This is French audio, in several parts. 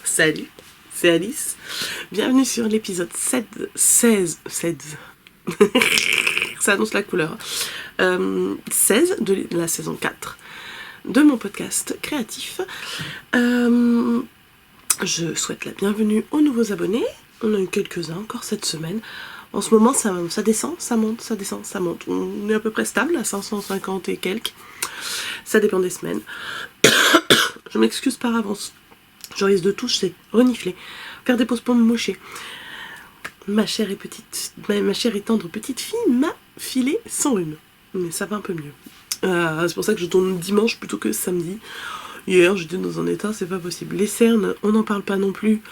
Salut, c'est Alice. Bienvenue sur l'épisode 16. Ça annonce la couleur. 16 de la saison 4 de mon podcast créatif. Je souhaite la bienvenue aux nouveaux abonnés. On a eu quelques-uns encore cette semaine. En ce moment, ça descend, ça monte, ça descend, ça monte. On est à peu près stable, à 550 et quelques. Ça dépend des semaines. Je m'excuse par avance. Je risque de toucher, renifler, faire des pauses pour me moucher. Ma chère et tendre petite fille m'a filé sans rhume. Mais ça va un peu mieux. C'est pour ça que je tourne dimanche plutôt que samedi. Hier, j'étais dans un état, c'est pas possible. Les cernes, on n'en parle pas non plus.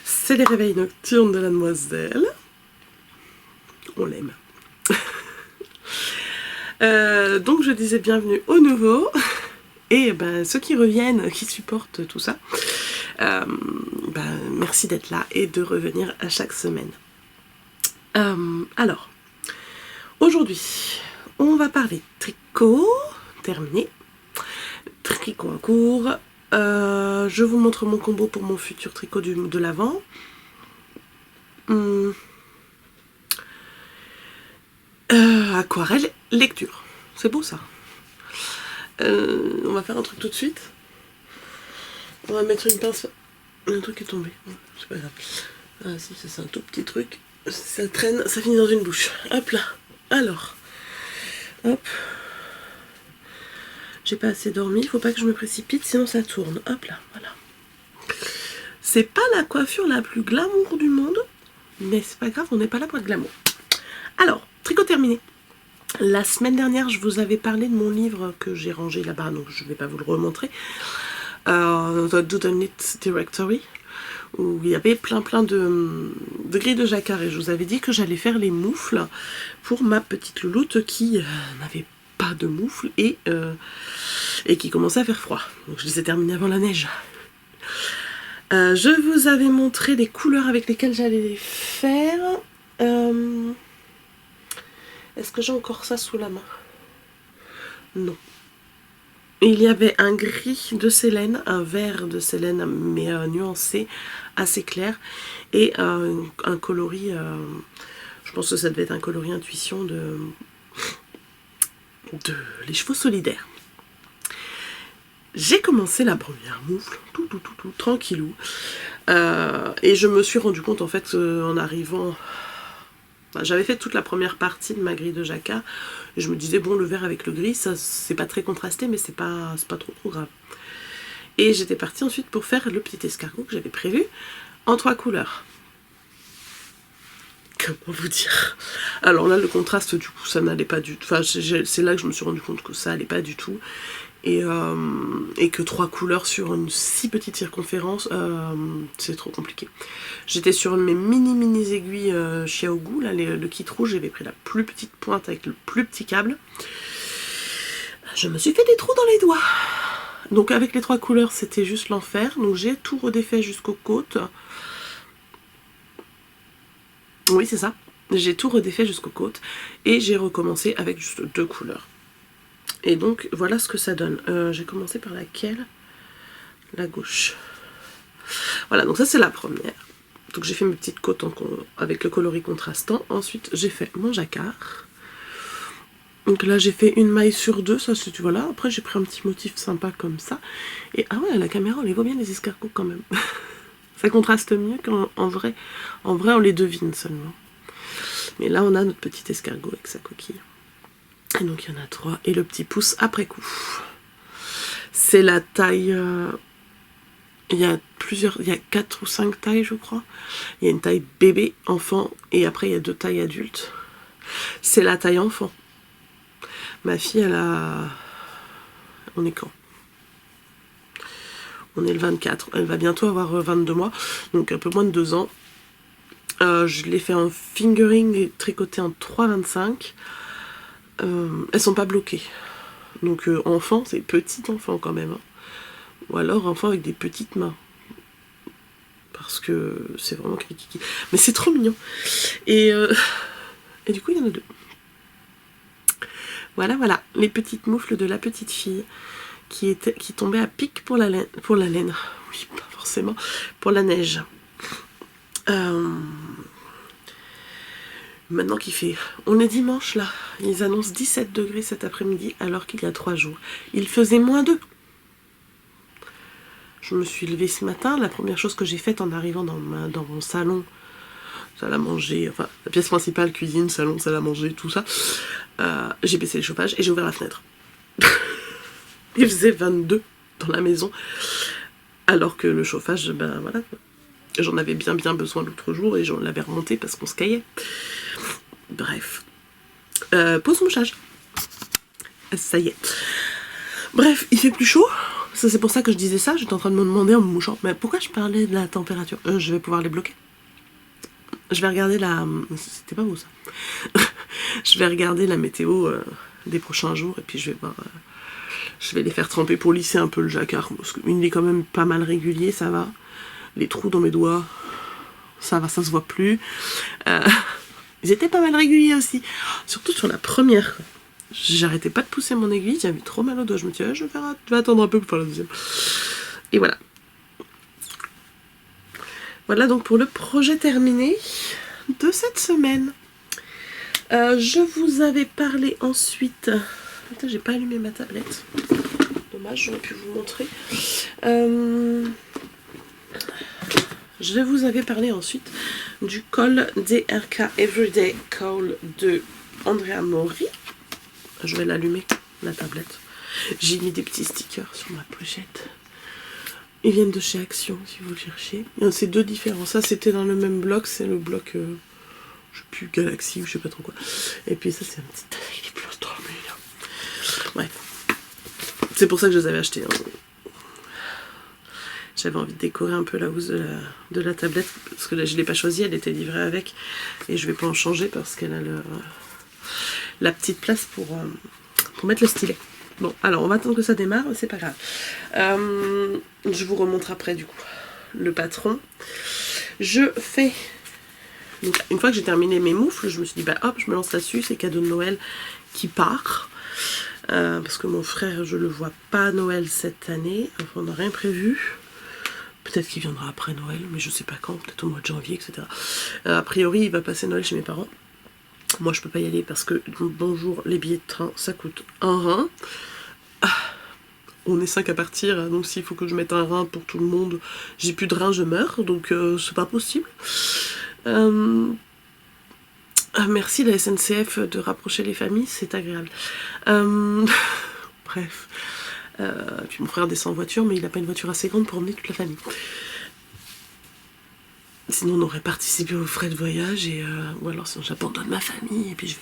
C'est les réveils nocturnes de la demoiselle. On l'aime. Donc je disais bienvenue aux nouveaux. Et ceux qui reviennent, qui supportent tout ça, merci d'être là et de revenir à chaque semaine. Alors, aujourd'hui, on va parler tricot, terminé, tricot en cours. Je vous montre mon combo pour mon futur tricot de l'avant. Aquarelle, lecture, c'est beau ça. On va faire un truc tout de suite. On va mettre une pince. Un truc est tombé. C'est pas grave. Ah si, c'est un tout petit truc. Ça traîne, ça finit dans une bouche. Hop là. Alors. Hop. J'ai pas assez dormi. Il faut pas que je me précipite, sinon ça tourne. Hop là. Voilà. C'est pas la coiffure la plus glamour du monde. Mais c'est pas grave, on n'est pas là pour être glamour. Alors, tricot terminé. La semaine dernière, je vous avais parlé de mon livre que j'ai rangé là-bas, donc je ne vais pas vous le remontrer. The Doodle Knit Directory, où il y avait plein de grilles de jacquard. Et je vous avais dit que j'allais faire les moufles pour ma petite louloute qui n'avait pas de moufles et qui commençait à faire froid. Donc je les ai terminées avant la neige. Je vous avais montré les couleurs avec lesquelles j'allais les faire. Est-ce que j'ai encore ça sous la main? Non. Il y avait un gris de Célène, un vert de Célène, mais nuancé, assez clair, et un coloris, je pense que ça devait être un coloris intuition de les chevaux solidaires. J'ai commencé la première moufle, tout, tranquillou, et je me suis rendu compte en fait en arrivant... J'avais fait toute la première partie de ma grille de jacquard et je me disais bon, le vert avec le gris, ça c'est pas très contrasté, mais c'est pas trop grave. Et j'étais partie ensuite pour faire le petit escargot que j'avais prévu en 3 couleurs. Comment vous dire? Alors là, le contraste, du coup, ça n'allait pas du tout. Enfin, c'est là que je me suis rendu compte que ça allait pas du tout. Et que 3 couleurs sur une si petite circonférence, c'est trop compliqué. J'étais sur mes mini aiguilles Xiaogu, là, le kit rouge, j'avais pris la plus petite pointe avec le plus petit câble. Je me suis fait des trous dans les doigts. Donc avec les 3 couleurs, c'était juste l'enfer. Donc j'ai tout redéfait jusqu'aux côtes. Oui, c'est ça. J'ai tout redéfait jusqu'aux côtes. Et j'ai recommencé avec juste 2 couleurs. Et donc, voilà ce que ça donne. J'ai commencé par laquelle? La gauche. Voilà, donc ça c'est la première. Donc j'ai fait mes petites côtes avec le coloris contrastant. Ensuite, j'ai fait mon jacquard. Donc là, j'ai fait une maille sur 2, ça c'est, voilà. Après, j'ai pris un petit motif sympa comme ça. Et ah ouais, la caméra, on les voit bien les escargots quand même. Ça contraste mieux qu'en vrai. En vrai, on les devine seulement. Mais là, on a notre petit escargot avec sa coquille. Et donc il y en a 3 et le petit pouce après coup. C'est la taille, il y a 4 ou 5 tailles je crois. Il y a une taille bébé, enfant et après il y a 2 tailles adultes. C'est la taille enfant. Ma fille on est quand? On est le 24, elle va bientôt avoir 22 mois, donc un peu moins de 2 ans. Je l'ai fait en fingering et tricoté en 3,25. Elles sont pas bloquées. Donc enfant, c'est petit enfant quand même. Hein. Ou alors enfant avec des petites mains. Parce que c'est vraiment kiki. Mais c'est trop mignon. Et du coup, il y en a 2. Voilà, les petites moufles de la petite fille qui tombait à pic pour la laine. oui, pas forcément, pour la neige. Maintenant qu'il fait... On est dimanche là, ils annoncent 17 degrés cet après-midi alors qu'il y a 3 jours. Il faisait -2. Je me suis levée ce matin, la première chose que j'ai faite en arrivant dans mon salon, salle à manger, enfin la pièce principale, cuisine, salon, salle à manger, tout ça, j'ai baissé le chauffage et j'ai ouvert la fenêtre. Il faisait 22 dans la maison, alors que le chauffage, ben voilà, j'en avais bien besoin l'autre jour et j'en l'avais remonté parce qu'on se caillait. Bref. Pause mouchage. Ça y est. Bref, il fait plus chaud. C'est pour ça que je disais ça. J'étais en train de me demander en me mouchant. Mais pourquoi je parlais de la température? Je vais pouvoir les bloquer. Je vais regarder la... C'était pas beau ça. Je vais regarder la météo des prochains jours et puis je vais voir... Je vais les faire tremper pour lisser un peu le jacquard. Parce qu'il est quand même pas mal régulier, ça va. Les trous dans mes doigts, ça va, ça se voit plus. Ils étaient pas mal réguliers aussi. Surtout sur la première. J'arrêtais pas de pousser mon aiguille, j'avais trop mal au doigt. Je me disais, je vais attendre un peu pour faire la deuxième. Et voilà. Voilà donc pour le projet terminé de cette semaine. Je vous avais parlé ensuite... Putain, j'ai pas allumé ma tablette. Dommage, j'aurais pu vous montrer. Je vous avais parlé ensuite du col DRK Everyday Call de Andrea Mori. Je vais l'allumer, la tablette. J'ai mis des petits stickers sur ma pochette. Ils viennent de chez Action, si vous le cherchez. C'est deux différents. Ça, c'était dans le même bloc. C'est le bloc, je sais plus, Galaxy ou je sais pas trop quoi. Et puis ça, c'est un petit... Il est plus trop mignon. Bref. C'est pour ça que je les avais achetés. Hein. J'avais envie de décorer un peu la housse de la tablette. Parce que là, je ne l'ai pas choisie. Elle était livrée avec. Et je vais pas en changer parce qu'elle a la petite place pour mettre le stylet. Bon, alors on va attendre que ça démarre, c'est pas grave. Je vous remontre après du coup le patron. Je fais... Donc, une fois que j'ai terminé mes moufles, je me suis dit, bah hop, je me lance là-dessus, c'est cadeau de Noël qui part. Parce que mon frère, je le vois pas à Noël cette année. Enfin, on n'a rien prévu. Peut-être qu'il viendra après Noël, mais je sais pas quand, peut-être au mois de janvier, etc. A priori, il va passer Noël chez mes parents. Moi, je peux pas y aller parce que, bonjour, les billets de train, ça coûte un rein. On est 5 à partir, donc s'il faut que je mette un rein pour tout le monde, j'ai plus de rein, je meurs, donc c'est pas possible. Merci la SNCF de rapprocher les familles, c'est agréable. Bref. Puis mon frère descend en voiture, mais il n'a pas une voiture assez grande pour emmener toute la famille. Sinon on aurait participé aux frais de voyage, et ou alors sinon j'abandonne ma famille, et puis je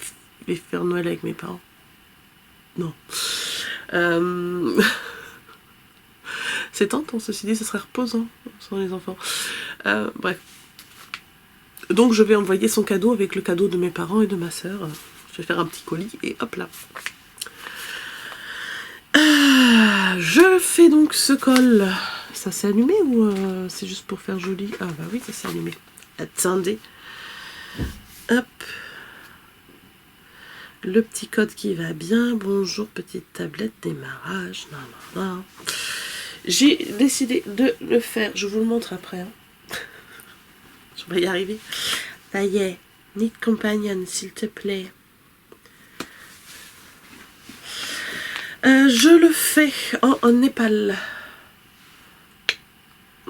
vais faire Noël avec mes parents. Non. C'est tentant, ceci dit, ce serait reposant sans les enfants. Bref. Donc je vais envoyer son cadeau avec le cadeau de mes parents et de ma soeur. Je vais faire un petit colis et hop là. Je fais donc ce col. Ça s'est allumé ou c'est juste pour faire joli? Ah bah oui, ça s'est allumé. Attendez. Hop. Le petit code qui va bien. Bonjour, petite tablette, démarrage. Non, non, non. J'ai décidé de le faire. Je vous le montre après. Hein. Je vais y arriver. Ça y est. Need companion, s'il te plaît. Je le fais en Népal.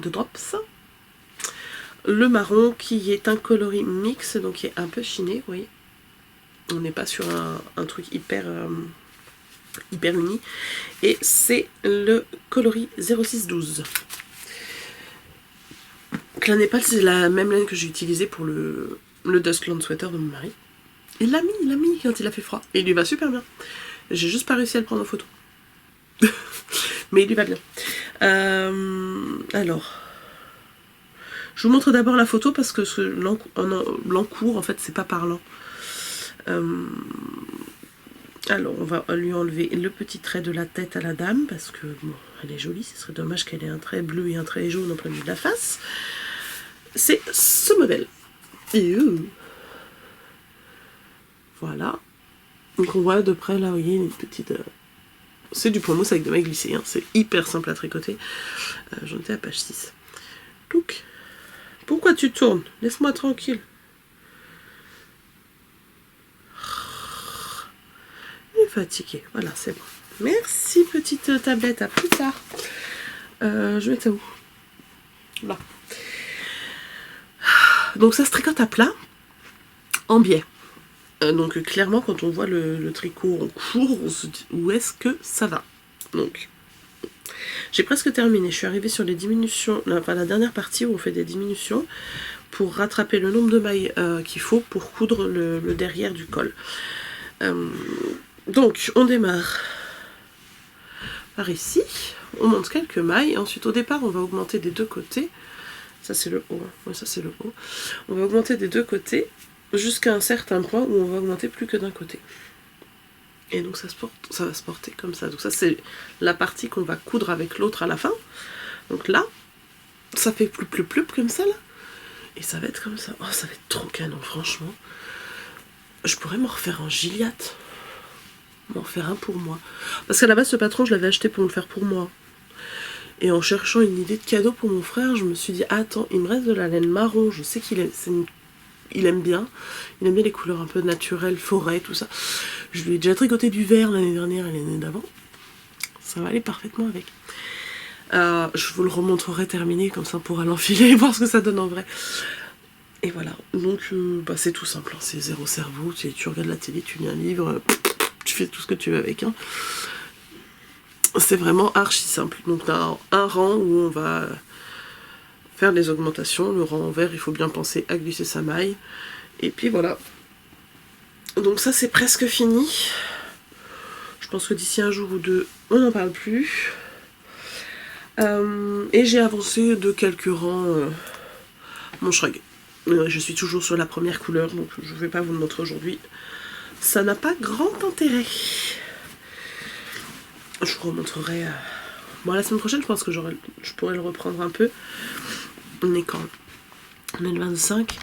De drops. Le marron qui est un coloris mix, donc qui est un peu chiné, vous voyez. On n'est pas sur un truc hyper uni. Et c'est le coloris 0612. Donc la Népal, c'est la même laine que j'ai utilisée pour le Duskland Sweater de mon mari. Il l'a mis quand il a fait froid. Et il lui va super bien. J'ai juste pas réussi à le prendre en photo. Mais il lui va bien. Alors, je vous montre d'abord la photo parce que l'encours, en fait, c'est pas parlant. Alors, on va lui enlever le petit trait de la tête à la dame parce que, bon, elle est jolie. Ce serait dommage qu'elle ait un trait bleu et un trait jaune en plein milieu de la face. C'est ce modèle. Voilà. Donc on voit de près là, vous voyez, une petite C'est du point mousse avec de mailles glissées, hein. C'est hyper simple à tricoter. J'en étais à page 6. Donc, pourquoi tu tournes? Laisse-moi tranquille. Il est fatigué, voilà, c'est bon. Merci petite tablette, à plus tard. Je vais être où? Là. Donc ça se tricote à plat, en biais. Donc clairement, quand on voit le tricot en cours, on se dit où est-ce que ça va. Donc, j'ai presque terminé. Je suis arrivée sur les diminutions, enfin la dernière partie où on fait des diminutions pour rattraper le nombre de mailles qu'il faut pour coudre le derrière du col. Donc, on démarre par ici. On monte quelques mailles. Ensuite, au départ, on va augmenter des deux côtés. Ça, c'est le haut. Ouais, ça, c'est le haut. On va augmenter des deux côtés jusqu'à un certain point où on va augmenter plus que d'un côté. Et donc ça va se porter comme ça. Donc ça c'est la partie qu'on va coudre avec l'autre à la fin. Donc là, ça fait plus comme ça là. Et ça va être comme ça. Oh, ça va être trop canon, franchement. Je pourrais m'en refaire un Gilliatt. M'en faire un pour moi. Parce qu'à la base, ce patron, je l'avais acheté pour me le faire pour moi. Et en cherchant une idée de cadeau pour mon frère, je me suis dit, attends, il me reste de la laine marron. Je sais qu'il aime bien. Il aime bien les couleurs un peu naturelles, forêt, tout ça. Je lui ai déjà tricoté du vert l'année dernière et l'année d'avant. Ça va aller parfaitement avec. Je vous le remontrerai terminé, comme ça on pourra l'enfiler et voir ce que ça donne en vrai. Et voilà, donc c'est tout simple, hein. C'est zéro cerveau. Tu regardes la télé, tu lis un livre, tu fais tout ce que tu veux avec. Hein. C'est vraiment archi simple. Donc on a un rang où on va faire des augmentations. Le rang en vert, il faut bien penser à glisser sa maille. Et puis voilà. Donc ça c'est presque fini. Je pense que d'ici un jour ou deux, on n'en parle plus. Et j'ai avancé de quelques rangs mon shrug. Je suis toujours sur la première couleur, donc je ne vais pas vous le montrer aujourd'hui. Ça n'a pas grand intérêt. Je vous remontrerai... Bon, la semaine prochaine, je pense que je pourrais le reprendre un peu. On est quand? On est le 25.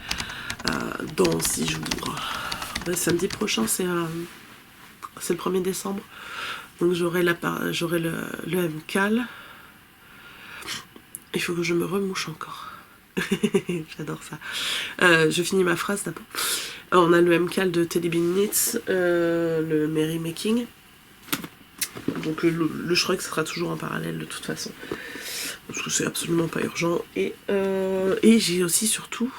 Dans 6 jours. Samedi prochain, c'est le 1er décembre. Donc j'aurai le MCAL. Il faut que je me remouche encore. J'adore ça. Je finis ma phrase d'abord. On a le MCAL de Teddy Bean Knits, le Merry Making. Donc le shrug sera toujours en parallèle de toute façon. Parce que c'est absolument pas urgent. Et j'ai aussi surtout...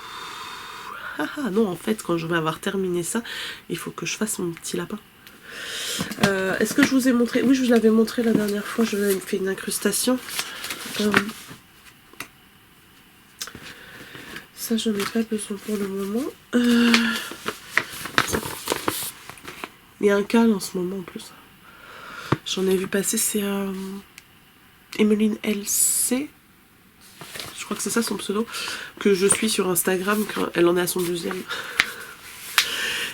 non, en fait, quand je vais avoir terminé ça, il faut que je fasse mon petit lapin. Est-ce que je vous ai montré? Oui, je vous l'avais montré la dernière fois, je vous avais fait une incrustation. Ça, je n'en ai pas besoin pour le moment. Il y a un cal en ce moment en plus. J'en ai vu passer, c'est Emeline LC. Je crois que c'est ça son pseudo. Que je suis sur Instagram quand elle en est à son 2e.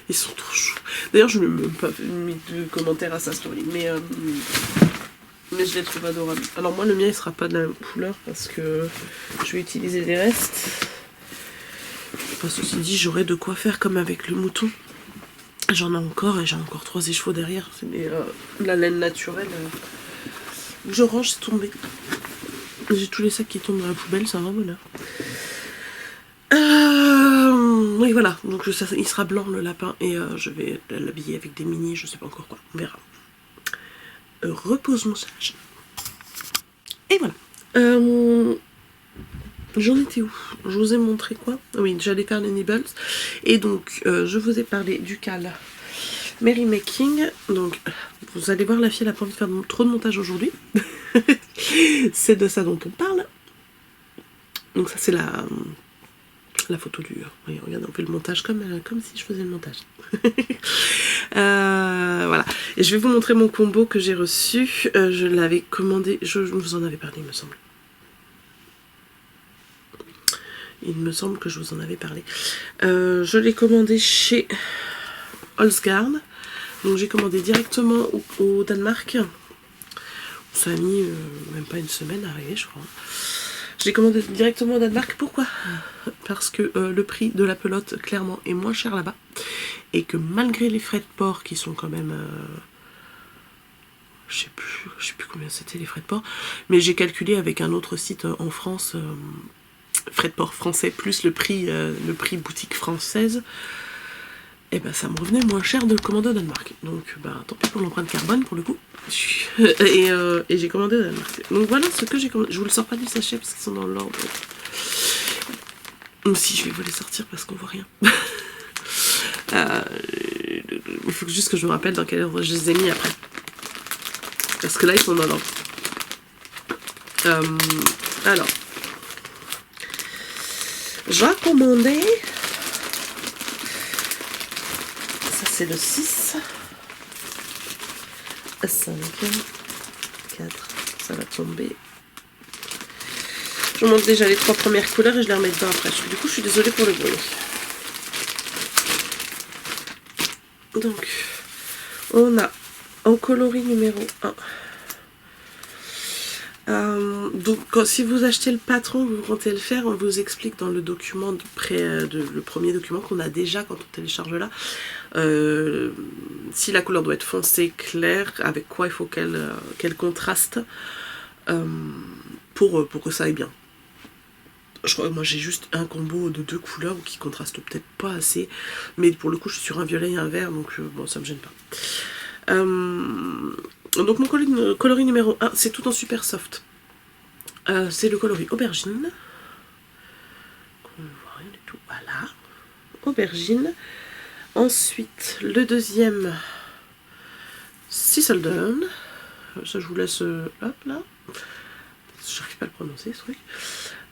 Ils sont trop chauds. D'ailleurs, je n'ai même pas mis de commentaires à sa story. Mais je les trouve adorables. Alors moi, le mien, il sera pas de la même couleur parce que je vais utiliser des restes. Enfin, ceci dit, j'aurai de quoi faire comme avec le mouton. J'en ai encore et j'ai encore 3 écheveaux derrière. C'est la laine naturelle. Je range, c'est tombé. J'ai tous les sacs qui tombent dans la poubelle, c'est un vrai bonheur. Oui, voilà. Donc il sera blanc le lapin et je vais l'habiller avec des mini, je sais pas encore quoi. On verra. Repose mon sage. Et voilà. J'en étais où? Je vous ai montré quoi? Oui, j'allais faire les nibbles. Et donc, je vous ai parlé du cal Merry Making. Donc, vous allez voir, la fille, elle a pas envie de faire trop de montage aujourd'hui. C'est de ça dont on parle. Donc ça, c'est la photo du... Oui, regardez, on fait le montage comme si je faisais le montage. Voilà. Et je vais vous montrer mon combo que j'ai reçu. Je l'avais commandé... Je vous en avais parlé, il me semble. Il me semble que je vous en avais parlé. Je l'ai commandé chez Holzgarn. Donc j'ai commandé directement au Danemark. Ça a mis même pas une semaine à arriver, je crois. Je l'ai commandé directement au Danemark. Pourquoi? Parce que le prix de la pelote, clairement, est moins cher là-bas. Et que malgré les frais de port qui sont quand même je sais plus combien c'était les frais de port, mais j'ai calculé avec un autre site en France, frais de port français plus le prix boutique française, et ben ça me revenait moins cher de le commander au Danemark. Donc tant pis pour l'empreinte carbone pour le coup. Et j'ai commandé au Danemark. Donc voilà ce que j'ai commandé. Je vous le sors pas du sachet parce qu'ils sont dans l'ordre. Si je vais vous les sortir parce qu'on voit rien. Il faut juste que je me rappelle dans quel ordre je les ai mis après. Parce que là ils sont dans l'ordre. Alors. J'ai commandé. Ça c'est le 6. 5, 4, ça va tomber. Je vous montre déjà les 3 premières couleurs et je les remets dedans après. Du coup, je suis désolée pour le bruit. Donc, on a en coloris numéro 1. Donc, si vous achetez le patron, vous comptez le faire, on vous explique dans le document le premier document qu'on a déjà quand on télécharge là. Si la couleur doit être foncée, claire, avec quoi il faut qu'elle contraste pour que ça aille bien. Je crois que moi j'ai juste un combo de 2 couleurs qui contrastent peut-être pas assez, mais pour le coup je suis sur un violet et un vert, donc bon ça me gêne pas. Donc mon coloris numéro 1, c'est tout en super soft. C'est le coloris aubergine. On voit rien du tout. Voilà. Aubergine. Ensuite, le deuxième, Sisseldown. Ça, je vous laisse. Hop là. J'arrive pas à le prononcer ce truc.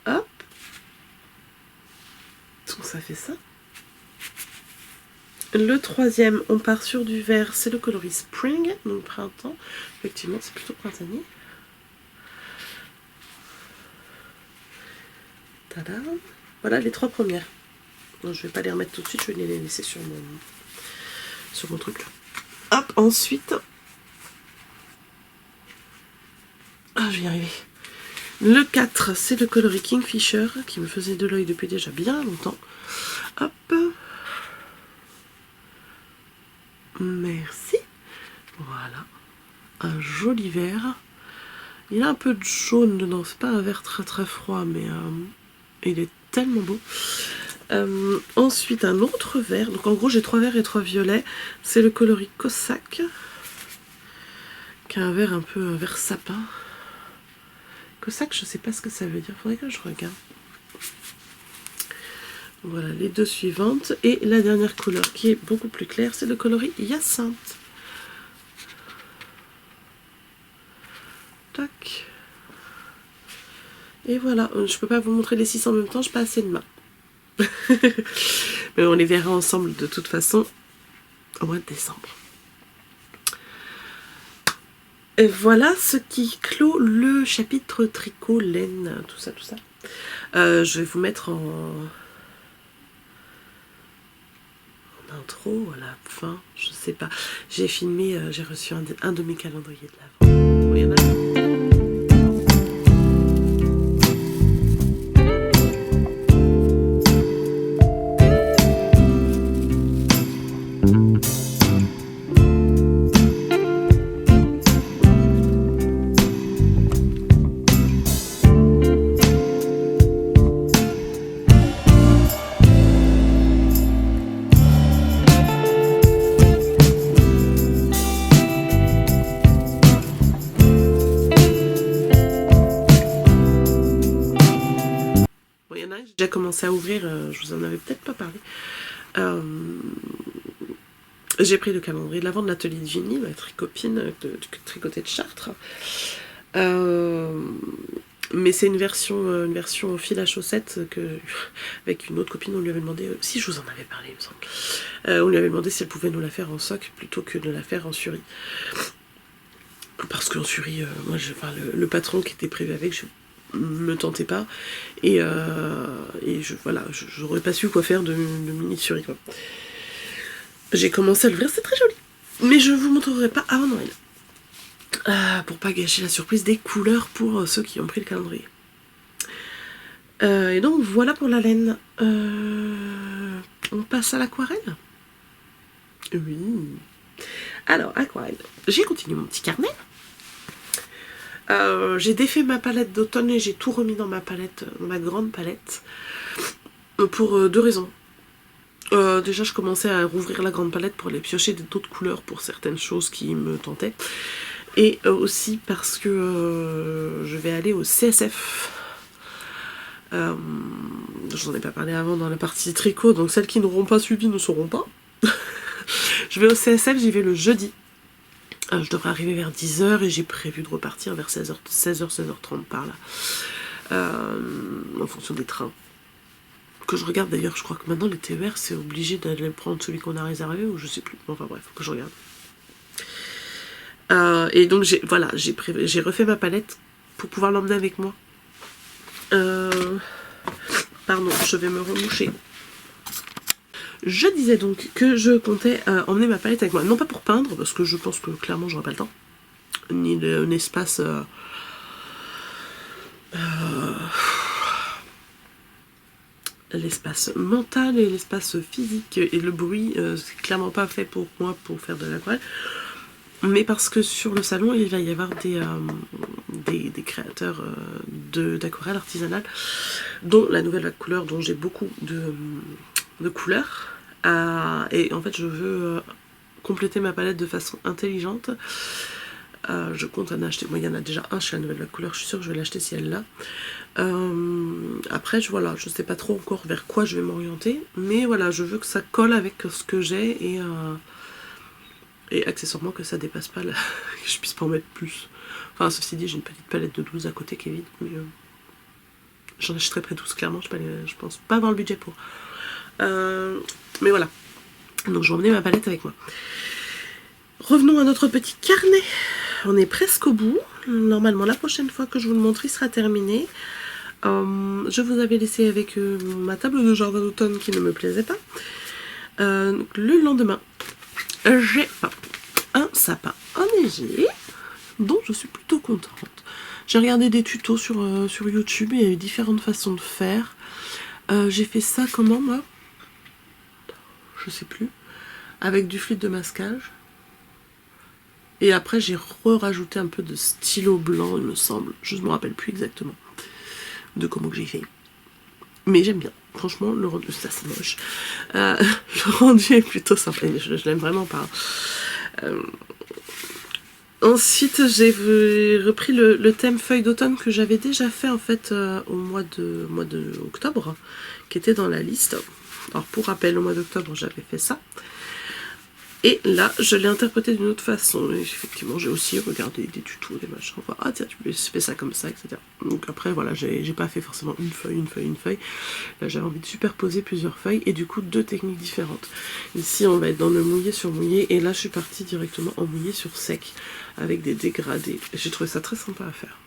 Hop. Donc ça fait ça. Le troisième, on part sur du vert, c'est le coloris Spring, donc printemps. Effectivement, c'est plutôt printanier. Tada. Voilà les 3 premières. Donc, je vais pas les remettre tout de suite, je vais les laisser sur mon truc là. Hop, ensuite. Ah, je vais y arriver. Le 4, c'est le coloris Kingfisher, qui me faisait de l'œil depuis déjà bien longtemps. Hop. Merci. Voilà. Un joli vert. Il a un peu de jaune dedans. C'est pas un vert très très froid, mais il est tellement beau. Ensuite, un autre vert. Donc en gros, j'ai 3 verts et 3 violets. C'est le coloris Cossack. Qui a un vert un peu un vert sapin. Cossack, je sais pas ce que ça veut dire. Faudrait que je regarde. Voilà les 2 suivantes. Et la dernière couleur qui est beaucoup plus claire, c'est le coloris Hyacinthe. Tac. Et voilà. Je peux pas vous montrer les 6 en même temps, je n'ai pas assez de mains. Mais on les verra ensemble de toute façon au mois de décembre. Et voilà ce qui clôt le chapitre tricot, laine, tout ça, tout ça. Je vais vous mettre en intro, à la fin, je sais pas. J'ai filmé, j'ai reçu un de mes calendriers de l'Avent. Il y en a. J'ai déjà commencé à ouvrir, je vous en avais peut-être pas parlé. J'ai pris le calendrier de l'Avent de l'atelier de Ginny, ma tricopine de tricoter de Chartres. Mais c'est une version fil à chaussettes avec une autre copine, on lui avait demandé, si je vous en avais parlé il me semble, on lui avait demandé si elle pouvait nous la faire en soc plutôt que de la faire en suri. Parce qu'en suri, moi le patron qui était prévu avec, je me tentais pas et voilà, j'aurais pas su quoi faire de mini suri quoi. J'ai commencé à l'ouvrir, c'est très joli, mais je vous montrerai pas avant Noël pour pas gâcher la surprise des couleurs pour ceux qui ont pris le calendrier. Et donc voilà pour la laine. On passe à l'aquarelle. Oui. Alors aquarelle, j'ai continué mon petit carnet. J'ai défait ma palette d'automne et j'ai tout remis dans ma palette, dans ma grande palette, pour deux raisons. Déjà, je commençais à rouvrir la grande palette pour aller piocher d'autres couleurs pour certaines choses qui me tentaient. Et aussi parce que je vais aller au CSF. J'en ai pas parlé avant dans la partie tricot, donc celles qui n'auront pas suivi ne sauront pas. Je vais au CSF, j'y vais le jeudi. Je devrais arriver vers 10h et j'ai prévu de repartir vers 16h, 16h30 par là. En fonction des trains. Que je regarde d'ailleurs, je crois que maintenant les TER c'est obligé d'aller prendre celui qu'on a réservé ou je sais plus. Enfin bref, faut que je regarde. Et donc j'ai refait ma palette pour pouvoir l'emmener avec moi. Pardon, je vais me remoucher. Je disais donc que je comptais emmener ma palette avec moi. Non pas pour peindre, parce que je pense que clairement j'aurai pas le temps. Ni un espace... l'espace mental et l'espace physique et le bruit, c'est clairement pas fait pour moi pour faire de l'aquarelle. Mais parce que sur le salon, il va y avoir des créateurs d'aquarelle artisanale, dont la nouvelle couleur, dont j'ai beaucoup de couleurs. Et en fait, je veux compléter ma palette de façon intelligente. Je compte en acheter. Moi, il y en a déjà un chez la nouvelle couleur. Je suis sûre que je vais l'acheter si elle l'a. Après, voilà, je sais pas trop encore vers quoi je vais m'orienter. Mais voilà, je veux que ça colle avec ce que j'ai et accessoirement que ça dépasse pas, que je puisse pas en mettre plus. Enfin, ceci dit, j'ai une petite palette de 12 à côté qui est vide. Mais j'en achèterai près 12, clairement. Je pense pas avoir le budget pour. Mais voilà. Donc, je vais emmener ma palette avec moi. Revenons à notre petit carnet. On est presque au bout. Normalement, la prochaine fois que je vous le montre, il sera terminé. Je vous avais laissé avec ma table de jardin d'automne qui ne me plaisait pas. Le lendemain, j'ai un sapin enneigé dont je suis plutôt contente. J'ai regardé des tutos sur YouTube et il y a eu différentes façons de faire. J'ai fait ça comment, moi? Je sais plus. Avec du fluide de masquage. Et après, j'ai rajouté un peu de stylo blanc, il me semble. Je ne me rappelle plus exactement de comment que j'ai fait. Mais j'aime bien. Franchement, le rendu, ça c'est moche. Le rendu est plutôt sympa. Je l'aime vraiment pas. Ensuite, j'ai repris le thème feuille d'automne que j'avais déjà fait en fait au mois de octobre, qui était dans la liste. Alors pour rappel, au mois d'octobre, j'avais fait ça. Et là, je l'ai interprété d'une autre façon. Et effectivement, j'ai aussi regardé des tutos, des machins. Enfin, ah tiens, tu fais ça comme ça, etc. Donc après, voilà, j'ai pas fait forcément une feuille. Là, j'avais envie de superposer plusieurs feuilles et du coup, deux techniques différentes. Ici, on va être dans le mouillé sur mouillé. Et là, je suis partie directement en mouillé sur sec avec des dégradés. J'ai trouvé ça très sympa à faire.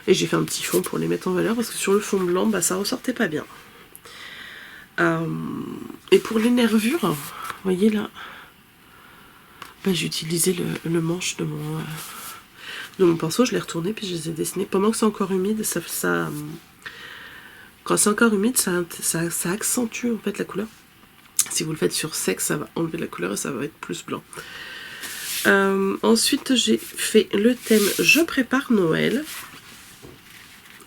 Et j'ai fait un petit fond pour les mettre en valeur parce que sur le fond blanc, bah, ça ressortait pas bien. Et pour les nervures, vous voyez là, bah, j'ai utilisé le manche de mon pinceau, je l'ai retourné puis je les ai dessinés. Pendant que c'est encore humide, quand c'est encore humide, ça accentue en fait la couleur. Si vous le faites sur sec, ça va enlever la couleur et ça va être plus blanc. Ensuite, j'ai fait le thème Je prépare Noël.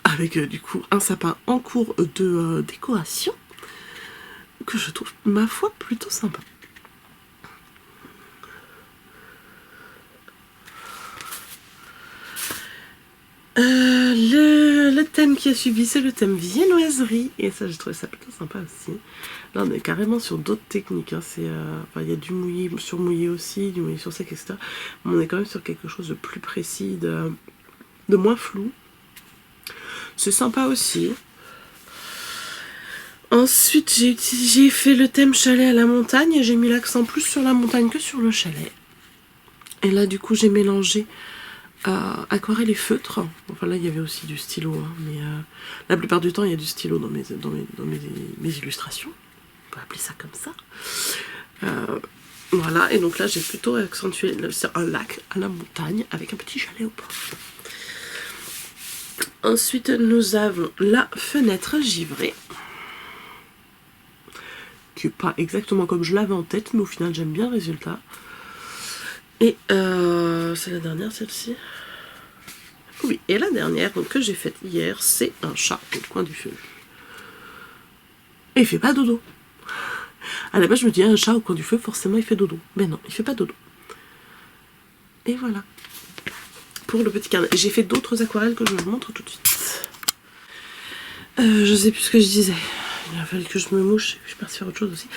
Avec du coup un sapin en cours de décoration. Que je trouve, ma foi, plutôt sympa. Le thème qui a suivi, c'est le thème viennoiserie. Et ça, j'ai trouvé ça plutôt sympa aussi. Là, on est carrément sur d'autres techniques. Hein. Il y a du mouillé sur mouillé aussi, du mouillé sur sec, etc. Mais on est quand même sur quelque chose de plus précis, de moins flou. C'est sympa aussi. Ensuite, j'ai fait le thème chalet à la montagne et j'ai mis l'accent plus sur la montagne que sur le chalet. Et là, du coup, j'ai mélangé aquarelle et feutre. Enfin, là, il y avait aussi du stylo, hein, mais la plupart du temps, il y a du stylo dans mes illustrations. On peut appeler ça comme ça. Voilà, et donc là, j'ai plutôt accentué un lac à la montagne avec un petit chalet au port. Ensuite, nous avons la fenêtre givrée. Qui n'est pas exactement comme je l'avais en tête, mais au final j'aime bien le résultat. Et c'est la dernière, celle-ci. Oui, et la dernière donc, que j'ai faite hier, c'est un chat au coin du feu. Et il fait pas dodo. À la base, je me dis, un chat au coin du feu, forcément, il fait dodo. Mais non, il fait pas dodo. Et voilà. Pour le petit carnet. J'ai fait d'autres aquarelles que je vous montre tout de suite. Je sais plus ce que je disais. Il a fallu que je me mouche. Je suis partie faire autre chose aussi.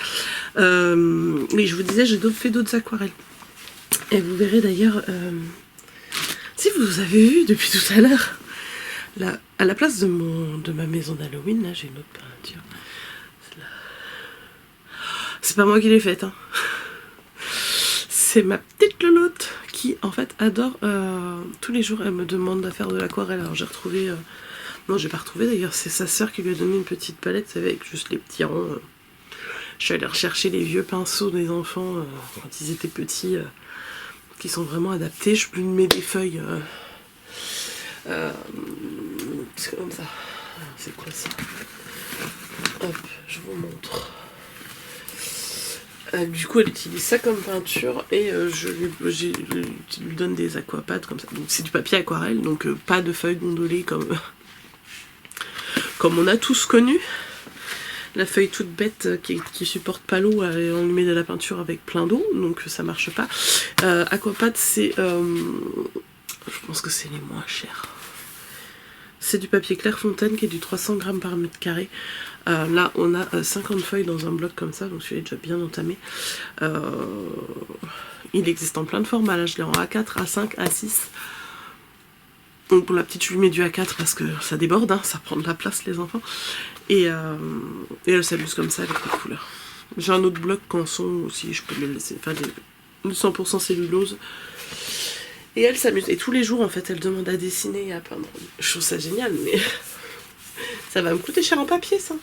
Oui, je vous disais, j'ai fait d'autres aquarelles. Et vous verrez d'ailleurs, si vous avez vu depuis tout à l'heure, à la place de ma maison d'Halloween, là, j'ai une autre peinture. C'est pas moi qui l'ai faite, hein. C'est ma petite Lolotte qui, en fait, adore. Tous les jours, elle me demande de faire de l'aquarelle. Alors, j'ai retrouvé. Non, j'ai pas retrouvé d'ailleurs. C'est sa sœur qui lui a donné une petite palette, avec juste les petits ronds. Je suis allée rechercher les vieux pinceaux des enfants quand ils étaient petits, qui sont vraiment adaptés. Je lui mets des feuilles. C'est comme ça. C'est quoi ça? Hop, je vous montre. Du coup, elle utilise ça comme peinture et je lui donne des aquapads comme ça. C'est du papier aquarelle, donc pas de feuilles gondolées comme on a tous connu. La feuille toute bête qui supporte pas l'eau, on lui met de la peinture avec plein d'eau, donc ça marche pas. Aquapad, c'est... je pense que c'est les moins chers. C'est du papier Clairefontaine qui est du 300 grammes par mètre carré. Là, on a 50 feuilles dans un bloc comme ça, donc celui-là est déjà bien entamé. Il existe en plein de formats. Là, je l'ai en A4, A5, A6. Donc pour la petite, je lui mets du A4 parce que ça déborde, hein, ça prend de la place, les enfants. Et elle s'amuse comme ça avec les couleurs. J'ai un autre bloc canson aussi, je peux le laisser. Enfin, du 100% cellulose. Et elle s'amuse. Et tous les jours, en fait, elle demande à dessiner et à peindre. Je trouve ça génial, mais ça va me coûter cher en papier, ça.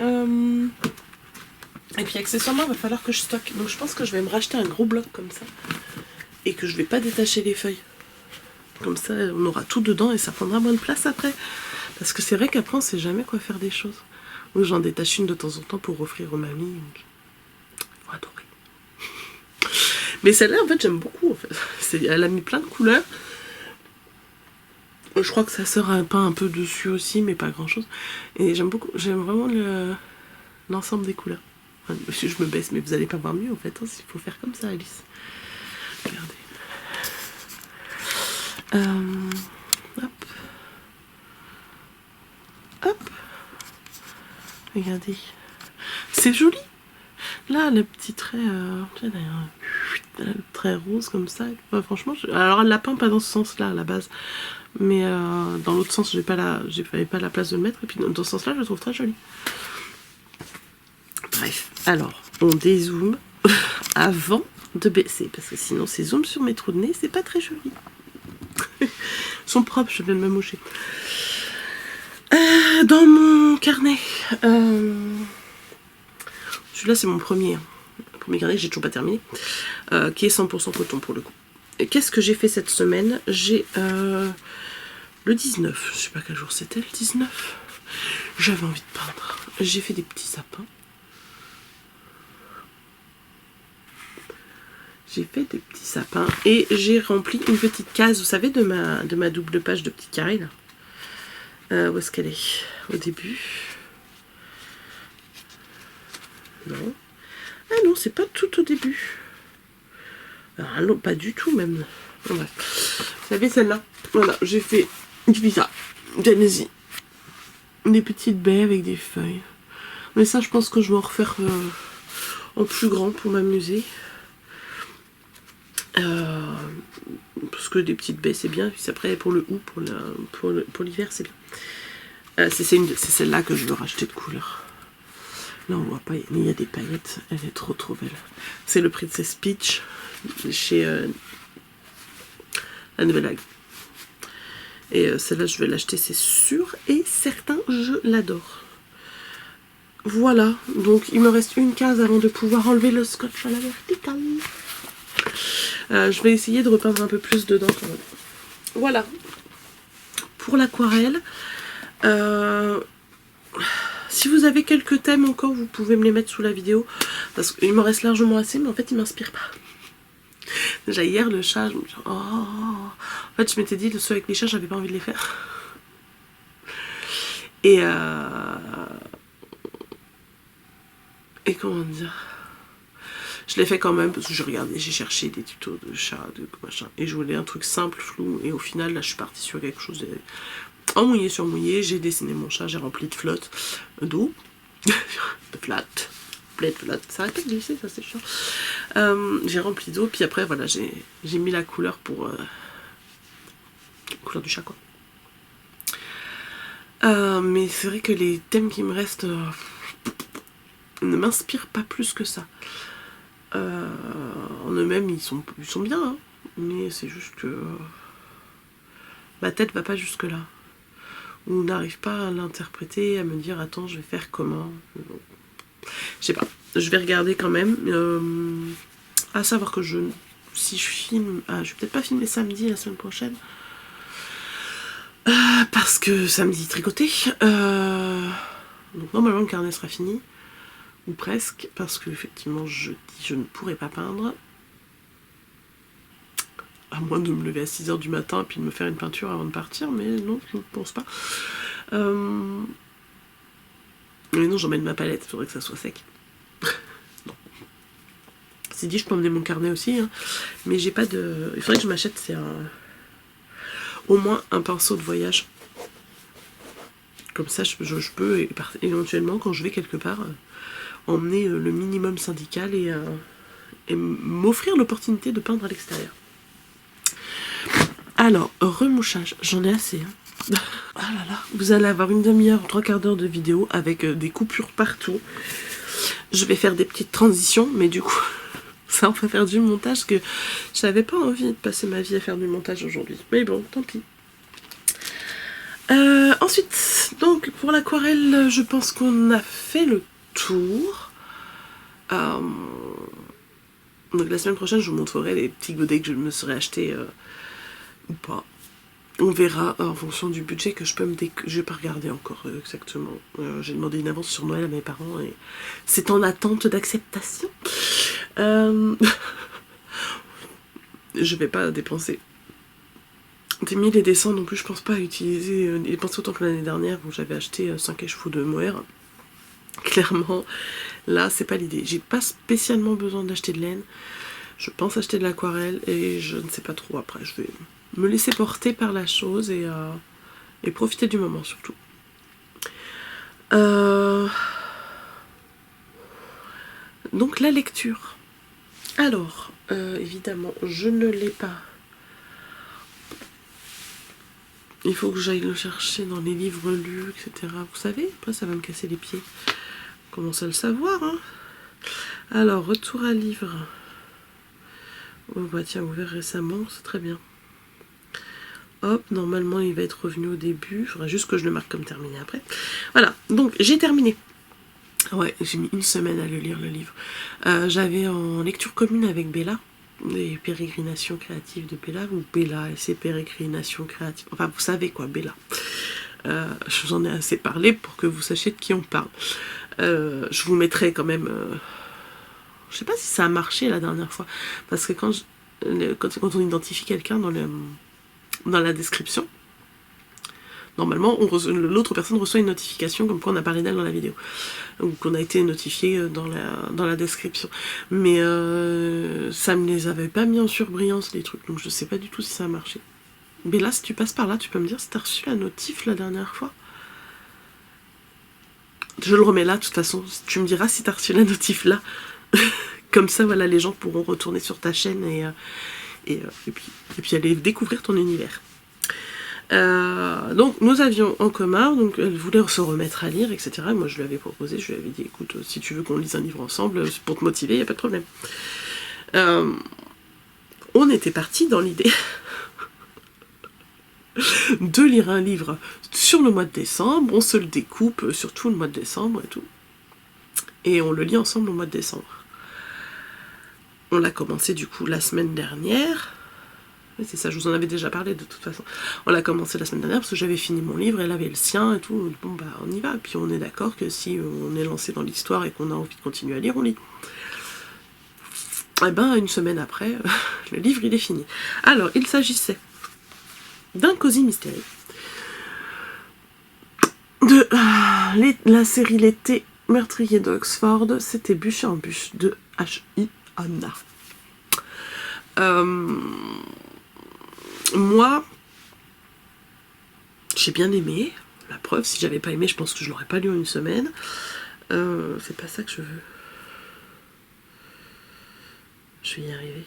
Et puis accessoirement, il va falloir que je stocke. Donc je pense que je vais me racheter un gros bloc comme ça. Et que je vais pas détacher les feuilles. Comme ça, on aura tout dedans et ça prendra moins de place après. Parce que c'est vrai qu'après, on sait jamais quoi faire des choses. Ou j'en détache une de temps en temps pour offrir aux mamies. Faut adorer. Mais celle-là, en fait, j'aime beaucoup. En fait. Elle a mis plein de couleurs. Je crois que sa sœur a un peint un peu dessus aussi, mais pas grand-chose. Et j'aime beaucoup. J'aime vraiment l'ensemble des couleurs. Enfin, je me baisse, mais vous allez pas voir mieux, en fait. Hein, il faut faire comme ça, Alice. Regardez. Hop. Hop. Regardez. C'est joli. Là, le petit trait, le trait rose comme ça. Enfin, franchement, alors elle l'a peint pas dans ce sens-là à la base, mais dans l'autre sens, j'avais pas la place de le mettre. Et puis dans ce sens-là, je le trouve très joli. Bref, alors on dézoome avant de baisser parce que sinon, ces zooms sur mes trous de nez, c'est pas très joli. Ils sont propres, je viens de me moucher. Dans mon carnet. Celui-là, c'est mon premier. Le premier carnet que j'ai toujours pas terminé. Qui est 100% coton pour le coup. Qu'est-ce que j'ai fait cette semaine? J'ai le 19. Je sais pas quel jour c'était, le 19. J'avais envie de peindre. J'ai fait des petits sapins. J'ai fait des petits sapins. Et j'ai rempli une petite case, vous savez, de ma double page de petits carrés là. Où est-ce qu'elle est? Au début. Non. Ah non, c'est pas tout au début. Ah non, pas du tout même. Bon, bref. Vous savez celle-là? Voilà, j'ai fait ça. Tenez-y. Des petites baies avec des feuilles. Mais ça, je pense que je vais en refaire en plus grand pour m'amuser. Parce que des petites baies, c'est bien. Puis après, pour le hou, pour l'hiver, c'est bien. C'est celle-là que je veux racheter de couleur. Là, on voit pas, il y a des paillettes. Elle est trop belle. C'est le Princess Peach chez la Nouvelle Vague. Et celle-là, je vais l'acheter, c'est sûr et certain. Je l'adore. Voilà. Donc, il me reste une case avant de pouvoir enlever le scotch à la verticale. Je vais essayer de repeindre un peu plus dedans quand même. Voilà. Pour l'aquarelle. Si vous avez quelques thèmes encore, vous pouvez me les mettre sous la vidéo. Parce qu'il m'en reste largement assez, mais en fait, il m'inspire pas. Déjà hier, le chat, je me dis, oh, fait, je m'étais dit, ceux avec les chats, j'avais pas envie de les faire. Et comment dire, je l'ai fait quand même parce que j'ai cherché des tutos de chat, de machin, et je voulais un truc simple, flou, et au final là je suis partie sur quelque chose en mouillé sur mouillé. J'ai dessiné mon chat, j'ai rempli de flotte d'eau, de flotte, ça arrête pas de glisser, ça c'est chiant. J'ai rempli d'eau, puis après voilà, j'ai mis la couleur pour la couleur du chat quoi. Mais c'est vrai que les thèmes qui me restent ne m'inspirent pas plus que ça. En eux-mêmes, ils sont bien, hein, mais c'est juste que ma tête va pas jusque-là. On n'arrive pas à l'interpréter, à me dire attends, je vais faire comment. Je sais pas, je vais regarder quand même. À savoir que si je filme, je vais peut-être pas filmer samedi la semaine prochaine. Parce que samedi tricoté. Donc normalement le carnet sera fini. Ou presque, parce que effectivement je ne pourrai pas peindre. À moins de me lever à 6 h du matin et puis de me faire une peinture avant de partir, mais non, je ne pense pas. Mais non, j'emmène ma palette, il faudrait que ça soit sec. Non. C'est dit, je peux emmener mon carnet aussi, hein, mais j'ai pas de... Il faudrait que je m'achète, au moins un pinceau de voyage. Comme ça, je peux éventuellement, quand je vais quelque part, emmener le minimum syndical et m'offrir l'opportunité de peindre à l'extérieur. Alors, remouchage, j'en ai assez. Hein. Ah là là, vous allez avoir une demi-heure, 3/4 d'heure de vidéo avec des coupures partout. Je vais faire des petites transitions, mais du coup, ça en va faire du montage que j'avais pas envie de passer ma vie à faire du montage aujourd'hui. Mais bon, tant pis. Ensuite, donc pour l'aquarelle, je pense qu'on a fait le tour. Donc la semaine prochaine, je vous montrerai les petits godets que je me serais acheté ou pas. On verra en fonction du budget que je peux me je vais pas regarder encore exactement. J'ai demandé une avance sur Noël à mes parents et c'est en attente d'acceptation. Je vais pas dépenser des 1000 et des cents non plus. Je pense pas à utiliser dépenser autant que l'année dernière où j'avais acheté 5 écheveaux de mohair. Clairement, là c'est pas l'idée. J'ai pas spécialement besoin d'acheter de laine. Je pense acheter de l'aquarelle et je ne sais pas trop après. Je vais me laisser porter par la chose et profiter du moment surtout. Donc la lecture. Alors, évidemment, je ne l'ai pas. Il faut que j'aille le chercher dans les livres lus, etc. Vous savez, après ça va me casser les pieds. On commence à le savoir, hein. Alors, retour à livre. Oh bah tiens, ouvert récemment, c'est très bien. Hop, normalement il va être revenu au début. Il faudra juste que je le marque comme terminé après. Voilà, donc j'ai terminé. Ouais, j'ai mis une semaine à le lire, le livre. J'avais en lecture commune avec Bella, les pérégrinations créatives de Bella, ou Bella et ses pérégrinations créatives. Enfin, vous savez quoi, Bella. Je vous en ai assez parlé pour que vous sachiez de qui on parle. Je vous mettrai quand même... je sais pas si ça a marché la dernière fois, parce que quand on identifie quelqu'un dans la description, normalement l'autre personne reçoit une notification comme quoi on a parlé d'elle dans la vidéo, ou qu'on a été notifié dans la description, mais ça me les avait pas mis en surbrillance les trucs, donc je sais pas du tout si ça a marché. Mais là, si tu passes par là, tu peux me dire si t'as reçu la notif la dernière fois. Je le remets là, de toute façon, tu me diras si t'as reçu la notif là. Comme ça, voilà, les gens pourront retourner sur ta chaîne et puis aller découvrir ton univers. Donc, nous avions en commun, donc elle voulait se remettre à lire, etc. Et moi, je lui avais proposé, je lui avais dit, écoute, si tu veux qu'on lise un livre ensemble, pour te motiver, il n'y a pas de problème. On était partis dans l'idée de lire un livre sur le mois de décembre, on se le découpe sur tout le mois de décembre et tout. Et on le lit ensemble au mois de décembre. On l'a commencé du coup la semaine dernière. Oui, c'est ça, je vous en avais déjà parlé de toute façon. On l'a commencé la semaine dernière parce que j'avais fini mon livre, elle avait le sien et tout. Bon bah on y va. Et puis on est d'accord que si on est lancé dans l'histoire et qu'on a envie de continuer à lire, on lit. Et ben une semaine après, le livre il est fini. Alors il s'agissait d'un Cozy Mystery. De la série L'été meurtrier d'Oxford, c'était Bûcher en bûche de H.I. Anna. Moi, j'ai bien aimé. La preuve, si j'avais pas aimé, je pense que je l'aurais pas lu en une semaine. C'est pas ça que je veux. Je vais y arriver.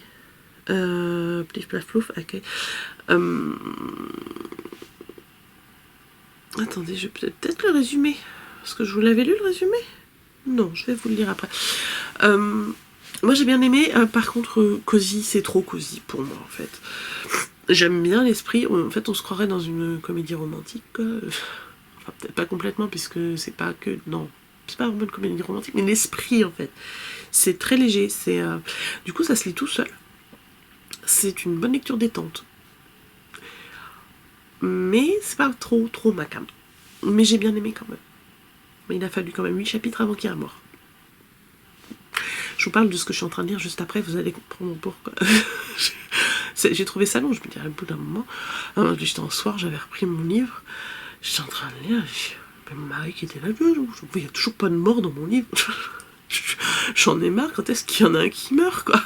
Plif plaf plouf, ok. Attendez, je vais peut-être le résumer. Parce que je vous l'avais lu le résumé? Non, je vais vous le lire après. Moi j'ai bien aimé, par contre Cozy, c'est trop Cozy pour moi en fait. J'aime bien l'esprit, en fait on se croirait dans une comédie romantique. Enfin peut-être pas complètement puisque c'est pas que... Non, c'est pas vraiment une comédie romantique, mais l'esprit en fait. C'est très léger, du coup ça se lit tout seul. C'est une bonne lecture détente. Mais c'est pas trop macabre. Mais j'ai bien aimé quand même. Mais il a fallu quand même 8 chapitres avant qu'il y ait un mort. Je vous parle de ce que je suis en train de lire juste après, vous allez comprendre pourquoi. J'ai trouvé ça long, je me dirais au bout d'un moment. J'étais en soir, j'avais repris mon livre, j'étais en train de lire, mon mari qui était là, il n'y a toujours pas de mort dans mon livre. J'en ai marre, quand est-ce qu'il y en a un qui meurt, quoi?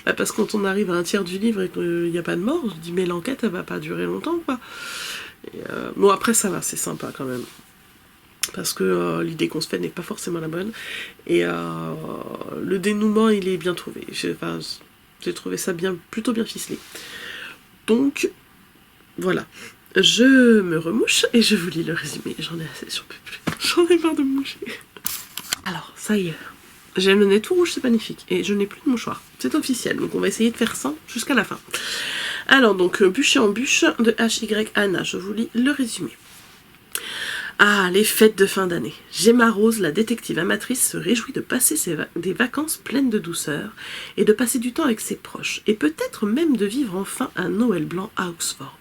Bah parce que quand on arrive à un tiers du livre et qu'il n'y a pas de mort, je dis mais l'enquête elle va pas durer longtemps, quoi. Bon après ça va, c'est sympa quand même. Parce que l'idée qu'on se fait n'est pas forcément la bonne. Et le dénouement, il est bien trouvé. J'ai trouvé ça plutôt bien ficelé. Donc, voilà. Je me remouche et je vous lis le résumé. J'en ai assez, j'en peux plus. J'en ai marre de me moucher. Alors, ça y est. J'ai le nez tout rouge, c'est magnifique. Et je n'ai plus de mouchoir. C'est officiel. Donc on va essayer de faire ça jusqu'à la fin. Alors, donc, Bûcher en bûche de H.Y. Anna. Je vous lis le résumé. Ah, les fêtes de fin d'année. Gemma Rose, la détective amatrice, se réjouit de passer des vacances pleines de douceur et de passer du temps avec ses proches, et peut-être même de vivre enfin un Noël blanc à Oxford.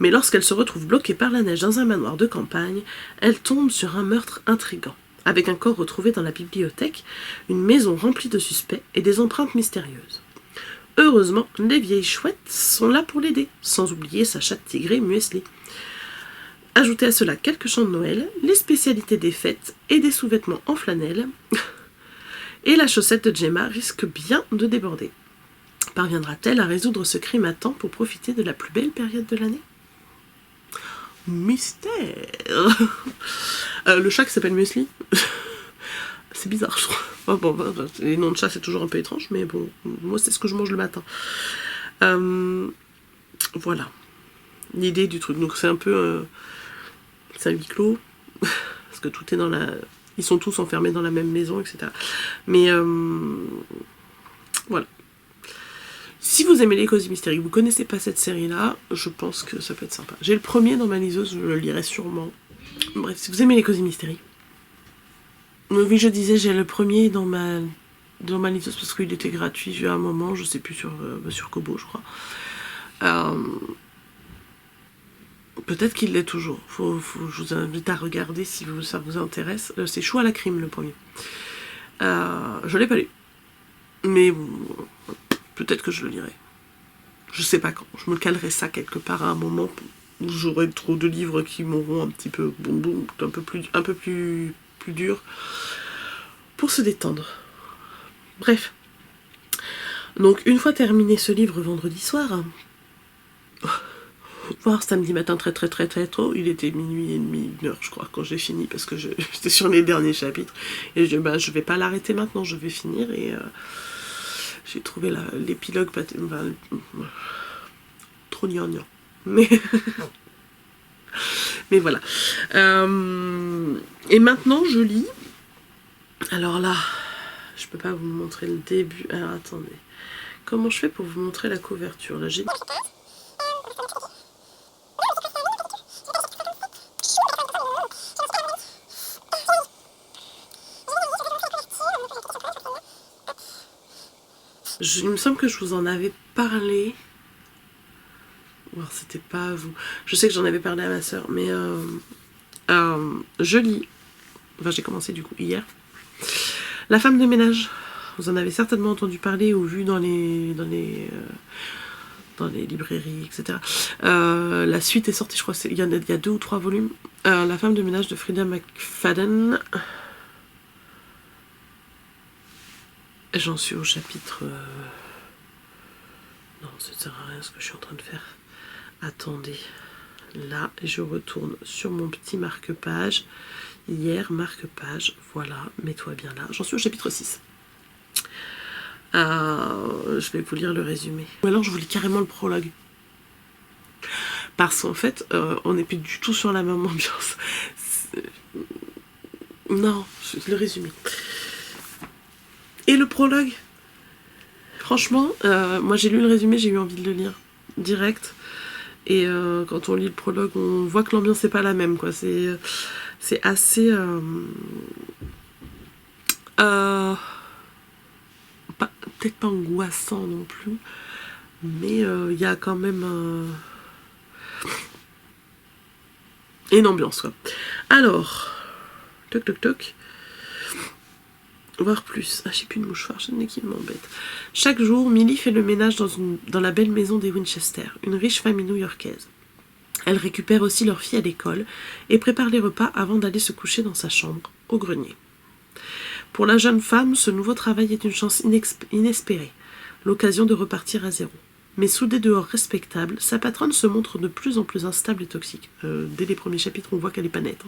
Mais lorsqu'elle se retrouve bloquée par la neige dans un manoir de campagne, elle tombe sur un meurtre intrigant, avec un corps retrouvé dans la bibliothèque, une maison remplie de suspects et des empreintes mystérieuses. Heureusement, les vieilles chouettes sont là pour l'aider, sans oublier sa chatte tigrée Muesli. Ajoutez à cela quelques chants de Noël, les spécialités des fêtes et des sous-vêtements en flanelle. Et la chaussette de Gemma risque bien de déborder. Parviendra-t-elle à résoudre ce crime à temps pour profiter de la plus belle période de l'année? Mystère. Le chat qui s'appelle Muesli. C'est bizarre, je trouve. Bon, les noms de chat, c'est toujours un peu étrange, mais bon, moi, c'est ce que je mange le matin. Voilà. L'idée du truc. Donc, c'est un peu... c'est un huis clos. Parce que tout est dans la... Ils sont tous enfermés dans la même maison, etc. Mais... voilà. Si vous aimez les Cozy Mystery, que vous connaissez pas cette série-là, je pense que ça peut être sympa. J'ai le premier dans ma liseuse, je le lirai sûrement. Bref, si vous aimez les Cozy Mystery. Oui, je disais, j'ai le premier dans ma liseuse parce qu'il était gratuit à un moment, je sais plus, sur Kobo, je crois. Peut-être qu'il l'est toujours. Je vous invite à regarder si ça vous intéresse. C'est Chou à la crime, le premier. Je l'ai pas lu. Mais peut-être que je le lirai. Je sais pas quand. Je me calerai ça quelque part à un moment où j'aurai trop de livres qui m'auront un petit peu un peu plus dur pour se détendre. Bref. Donc une fois terminé ce livre vendredi soir, voire samedi matin très tôt, il était minuit et demi, 1h je crois quand j'ai fini parce que j'étais sur les derniers chapitres et je vais pas l'arrêter maintenant, je vais finir et j'ai trouvé l'épilogue trop gnangnan. Mais mais voilà. Et maintenant je lis. Alors là, je peux pas vous montrer le début. Alors attendez. Comment je fais pour vous montrer la couverture? Là j'ai... Il me semble que je vous en avais parlé. Ou alors c'était pas à vous. Je sais que j'en avais parlé à ma soeur, mais je lis. Enfin, j'ai commencé du coup hier. La femme de ménage. Vous en avez certainement entendu parler ou vu dans les dans les librairies, etc. La suite est sortie, je crois, il y a 2 ou 3 volumes. La femme de ménage de Frida McFadden. J'en suis au chapitre... Non, ça ne sert à rien ce que je suis en train de faire. Attendez. Là, je retourne sur mon petit marque-page. Hier, marque-page. Voilà, mets-toi bien là. J'en suis au chapitre 6. Je vais vous lire le résumé. Ou alors, je vous lis carrément le prologue. Parce qu'en fait, on n'est plus du tout sur la même ambiance. Non, le résumé. Et le prologue, franchement, moi j'ai lu le résumé, j'ai eu envie de le lire direct. Et quand on lit le prologue, on voit que l'ambiance n'est pas la même, quoi. C'est assez... peut-être pas angoissant non plus, mais il y a quand même une ambiance, quoi. Alors, toc toc toc. Voir plus. Ah, j'ai plus de mouchoir, je n'ai qui m'embête. Chaque jour, Millie fait le ménage dans la belle maison des Winchester, une riche famille new-yorkaise. Elle récupère aussi leur fille à l'école et prépare les repas avant d'aller se coucher dans sa chambre, au grenier. Pour la jeune femme, ce nouveau travail est une chance inespérée, l'occasion de repartir à zéro. Mais sous des dehors respectables, sa patronne se montre de plus en plus instable et toxique. Dès les premiers chapitres, on voit qu'elle n'est pas nette.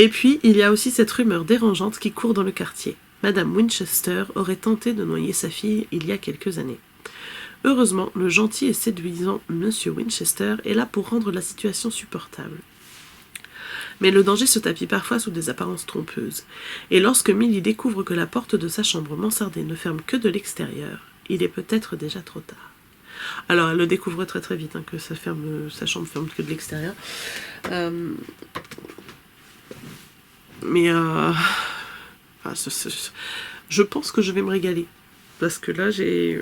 Et puis, il y a aussi cette rumeur dérangeante qui court dans le quartier. Madame Winchester aurait tenté de noyer sa fille il y a quelques années. Heureusement, le gentil et séduisant Monsieur Winchester est là pour rendre la situation supportable. Mais le danger se tapit parfois sous des apparences trompeuses. Et lorsque Millie découvre que la porte de sa chambre mansardée ne ferme que de l'extérieur, il est peut-être déjà trop tard. Alors, elle le découvre très très vite, que sa chambre ferme que de l'extérieur. Mais je pense que je vais me régaler. Parce que là, j'ai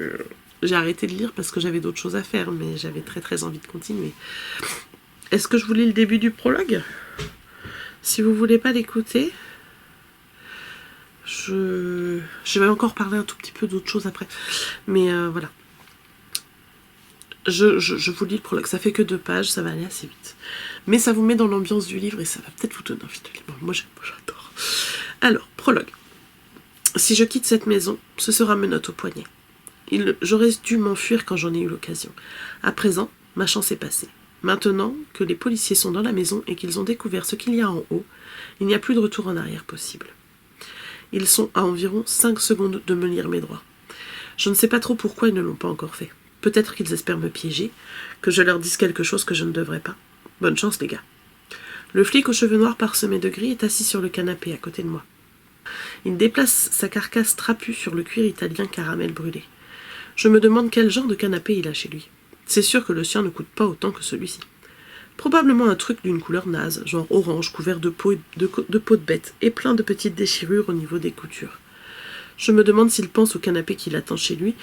arrêté de lire parce que j'avais d'autres choses à faire, mais j'avais très très envie de continuer. Est-ce que je vous lis le début du prologue ? Si vous voulez pas l'écouter, je vais encore parler un tout petit peu d'autres choses après. Mais voilà. Je vous lis le prologue. Ça fait que 2 pages, ça va aller assez vite. Mais ça vous met dans l'ambiance du livre et ça va peut-être vous donner envie de lire. Moi j'adore. Alors, prologue. Si je quitte cette maison, ce sera menottes au poignet. J'aurais dû m'enfuir quand j'en ai eu l'occasion. À présent, ma chance est passée. Maintenant que les policiers sont dans la maison et qu'ils ont découvert ce qu'il y a en haut, il n'y a plus de retour en arrière possible. Ils sont à environ 5 secondes de me lire mes droits. Je ne sais pas trop pourquoi ils ne l'ont pas encore fait. Peut-être qu'ils espèrent me piéger, que je leur dise quelque chose que je ne devrais pas. Bonne chance, les gars. Le flic aux cheveux noirs parsemés de gris est assis sur le canapé à côté de moi. Il déplace sa carcasse trapue sur le cuir italien caramel brûlé. Je me demande quel genre de canapé il a chez lui. C'est sûr que le sien ne coûte pas autant que celui-ci. Probablement un truc d'une couleur naze, genre orange, couvert de peau de bête, et plein de petites déchirures au niveau des coutures. Je me demande s'il pense au canapé qu'il attend chez lui,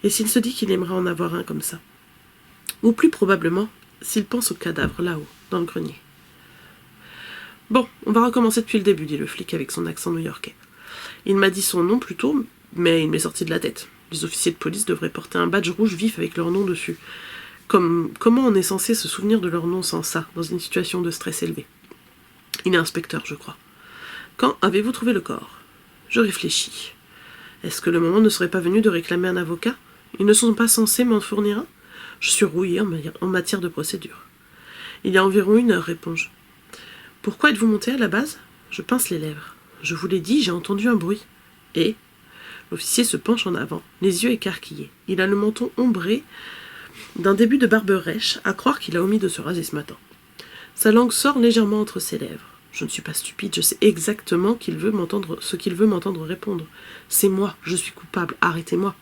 et s'il se dit qu'il aimerait en avoir un comme ça. Ou plus probablement, s'il pense au cadavre là-haut, dans le grenier. Bon, on va recommencer depuis le début, dit le flic avec son accent new-yorkais. Il m'a dit son nom plus tôt, mais il m'est sorti de la tête. Les officiers de police devraient porter un badge rouge vif avec leur nom dessus. Comment on est censé se souvenir de leur nom sans ça, dans une situation de stress élevé? Il est inspecteur, je crois. Quand avez-vous trouvé le corps? Je réfléchis. Est-ce que le moment ne serait pas venu de réclamer un avocat? Ils ne sont pas censés m'en fournir un? Je suis rouillée en matière de procédure. Il y a environ 1 heure, réponds-je. Pourquoi êtes-vous monté à la base? Je pince les lèvres. Je vous l'ai dit, j'ai entendu un bruit. Et l'officier se penche en avant, les yeux écarquillés. Il a le menton ombré d'un début de barbe rêche, à croire qu'il a omis de se raser ce matin. Sa langue sort légèrement entre ses lèvres. Je ne suis pas stupide, je sais exactement ce qu'il veut m'entendre répondre. C'est moi, je suis coupable, arrêtez-moi.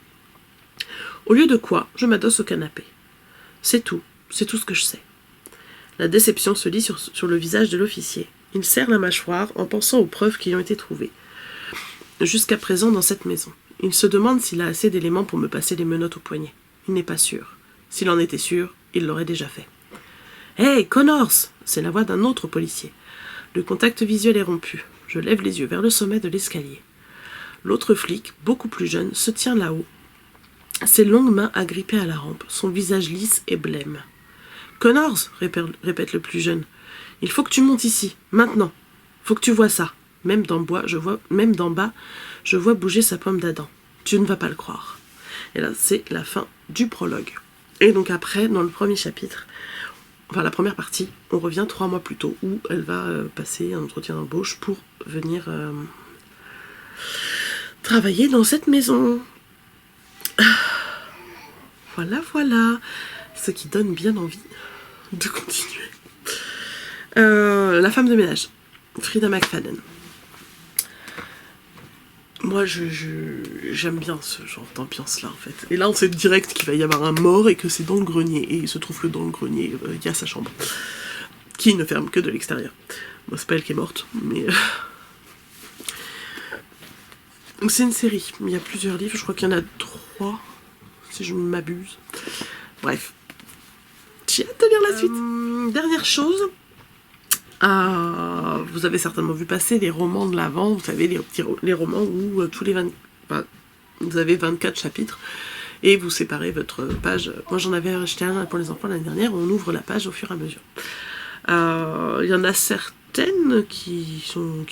Au lieu de quoi, je m'adosse au canapé. C'est tout ce que je sais. La déception se lit sur le visage de l'officier. Il serre la mâchoire en pensant aux preuves qui ont été trouvées jusqu'à présent dans cette maison. Il se demande s'il a assez d'éléments pour me passer les menottes au poignet. Il n'est pas sûr. S'il en était sûr, il l'aurait déjà fait. « Hey, Connors !» C'est la voix d'un autre policier. Le contact visuel est rompu. Je lève les yeux vers le sommet de l'escalier. L'autre flic, beaucoup plus jeune, se tient là-haut, Ses longues mains agrippées à la rampe, son visage lisse et blême. « Connors !» répète le plus jeune. « Il faut que tu montes ici, maintenant. Faut que tu vois ça. » Même d'en bas, je vois bouger sa pomme d'Adam. Tu ne vas pas le croire. Et là, c'est la fin du prologue. Et donc après, dans le premier chapitre, enfin la première partie, on revient 3 mois plus tôt, où elle va passer un entretien d'embauche pour venir travailler dans cette maison. Voilà, ce qui donne bien envie de continuer. La femme de ménage, Frida McFadden. Moi, j'aime bien ce genre d'ambiance-là, en fait. Et là, on sait direct qu'il va y avoir un mort et que c'est dans le grenier. Et il se trouve que dans le grenier, il y a sa chambre, qui ne ferme que de l'extérieur. Bon, c'est pas elle qui est morte, mais... Donc c'est une série. Il y a plusieurs livres. Je crois qu'il y en a 3, si je ne m'abuse. Bref. J'ai hâte de lire la suite. Dernière chose... vous avez certainement vu passer les romans de l'Avent, vous savez, les romans où tous les vous avez 24 chapitres et vous séparez votre page. Moi j'en avais acheté un pour les enfants l'année dernière, on ouvre la page au fur et à mesure. Il y en a certaines qui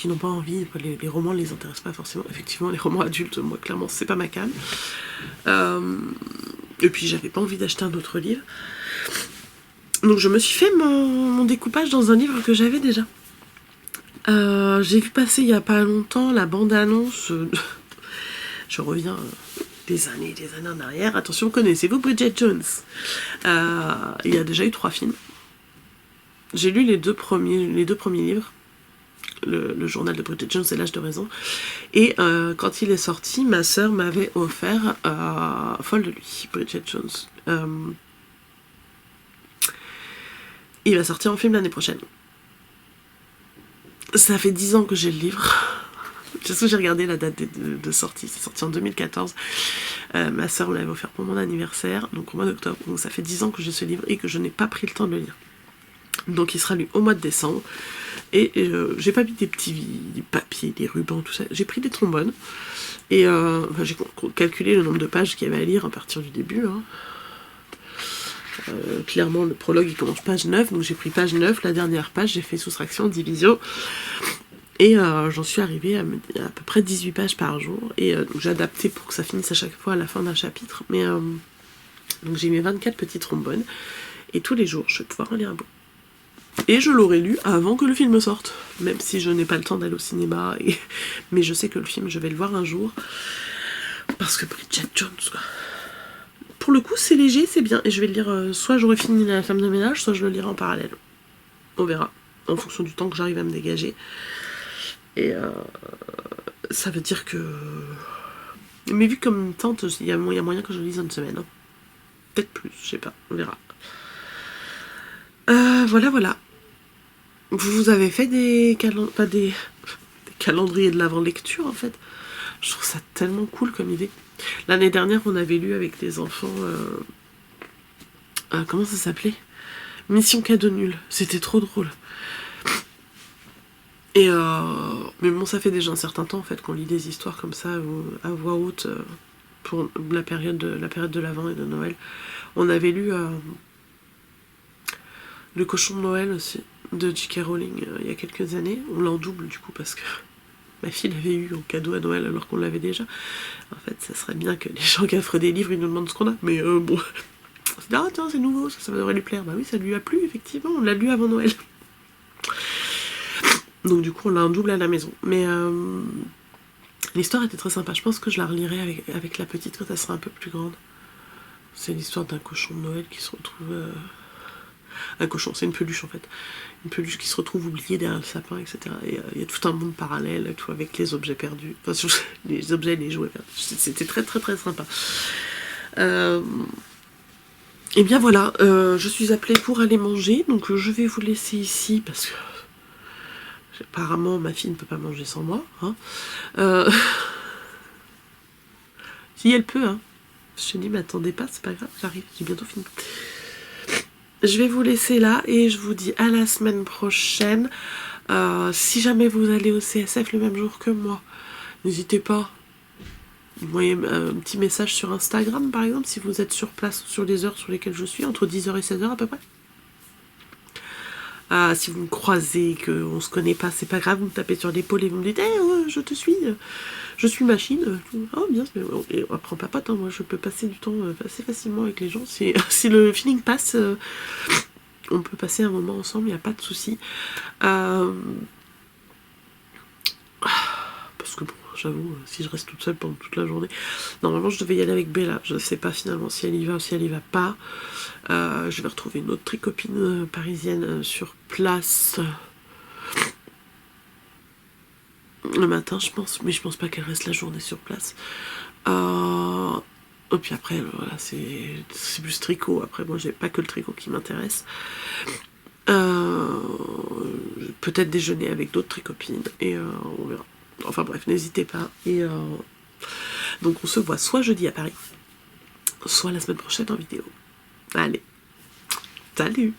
n'ont pas envie, les romans ne les intéressent pas forcément. Effectivement, les romans adultes, moi clairement c'est pas ma came. Et puis j'avais pas envie d'acheter un autre livre. Donc je me suis fait mon découpage dans un livre que j'avais déjà. J'ai vu passer il n'y a pas longtemps la bande-annonce. Je reviens des années en arrière. Attention, connaissez-vous Bridget Jones? Il y a déjà eu 3 films. J'ai lu les deux premiers livres. Le journal de Bridget Jones et l'âge de raison. Et quand il est sorti, ma sœur m'avait offert Folle de lui, Bridget Jones. Il va sortir en film l'année prochaine. Ça fait 10 ans que j'ai le livre. J'ai regardé la date de sortie. C'est sorti en 2014. Ma soeur me l'avait offert pour mon anniversaire, donc au mois d'octobre. Donc ça fait 10 ans que j'ai ce livre et que je n'ai pas pris le temps de le lire. Donc il sera lu au mois de décembre. Et j'ai pas mis des papiers, des rubans, tout ça. J'ai pris des trombones. Et j'ai calculé le nombre de pages qu'il y avait à lire à partir du début. Clairement le prologue il commence page 9, donc j'ai pris page 9, la dernière page, j'ai fait soustraction, division, et j'en suis arrivée à peu près 18 pages par jour, et donc j'ai adapté pour que ça finisse à chaque fois à la fin d'un chapitre, mais donc j'ai mis 24 petits trombones, et tous les jours je vais pouvoir en lire un bout. Et je l'aurai lu avant que le film sorte, même si je n'ai pas le temps d'aller au cinéma, mais je sais que le film je vais le voir un jour, parce que Bridget Jones, quoi. Pour le coup, c'est léger, c'est bien. Et je vais le lire, soit j'aurai fini La femme de ménage, soit je le lirai en parallèle. On verra, en fonction du temps que j'arrive à me dégager. Et ça veut dire que... Mais vu comme tante, il y a moyen que je le lise en une semaine. Hein. Peut-être plus, je sais pas, on verra. Voilà. Vous avez fait des calendriers de l'avant-lecture, en fait. Je trouve ça tellement cool comme idée. L'année dernière, on avait lu avec les enfants... comment ça s'appelait? Mission cadeau nul. C'était trop drôle. Et mais bon, ça fait déjà un certain temps, en fait, qu'on lit des histoires comme ça, à voix haute, pour la période de l'Avent et de Noël. On avait lu Le cochon de Noël aussi, de J.K. Rowling, il y a quelques années. On l'a en double, du coup, parce que... ma fille l'avait eu en cadeau à Noël alors qu'on l'avait déjà. En fait, ça serait bien que les gens qui offrent des livres, ils nous demandent ce qu'on a. Mais bon, on se dit, ah tiens, c'est nouveau, ça devrait lui plaire. Bah oui, ça lui a plu, effectivement, on l'a lu avant Noël. Donc du coup, on l'a en double à la maison. Mais l'histoire était très sympa. Je pense que je la relirai avec la petite quand elle sera un peu plus grande. C'est l'histoire d'un cochon de Noël qui se retrouve... un cochon, c'est une peluche en fait. Une peluche qui se retrouve oubliée derrière le sapin, etc. Et il y a tout un monde parallèle, tout avec les objets perdus. Enfin, les objets, les jouets perdus. C'était très très très sympa. Et bien voilà, je suis appelée pour aller manger, donc je vais vous laisser ici parce que apparemment ma fille ne peut pas manger sans moi. Hein. Si elle peut, hein. Je te dis, m'attendez pas, c'est pas grave, j'arrive, j'ai bientôt fini. Je vais vous laisser là et je vous dis à la semaine prochaine. Si jamais vous allez au CSF le même jour que moi, n'hésitez pas Vous voyez un petit message sur Instagram, par exemple, si vous êtes sur place, sur les heures sur lesquelles je suis, entre 10h et 16h à peu près. Si vous me croisez, qu'on se connaît pas, c'est pas grave, vous me tapez sur l'épaule et vous me dites hey, je te suis, je suis machine. Oh bien, et après on papote, hein, moi je peux passer du temps assez facilement avec les gens. Si le feeling passe, on peut passer un moment ensemble, il n'y a pas de souci. Parce que bon, j'avoue, si je reste toute seule pendant toute la journée, normalement je devais y aller avec Bella, je ne sais pas finalement si elle y va ou si elle y va pas. Je vais retrouver une autre tricopine parisienne sur place le matin, je pense, mais je pense pas qu'elle reste la journée sur place. Et puis après, voilà, c'est plus tricot. Après, moi, j'ai pas que le tricot qui m'intéresse. Peut-être déjeuner avec d'autres tricopines et on verra. Enfin bref, n'hésitez pas. Et donc on se voit soit jeudi à Paris, soit la semaine prochaine en vidéo. Allez, salut!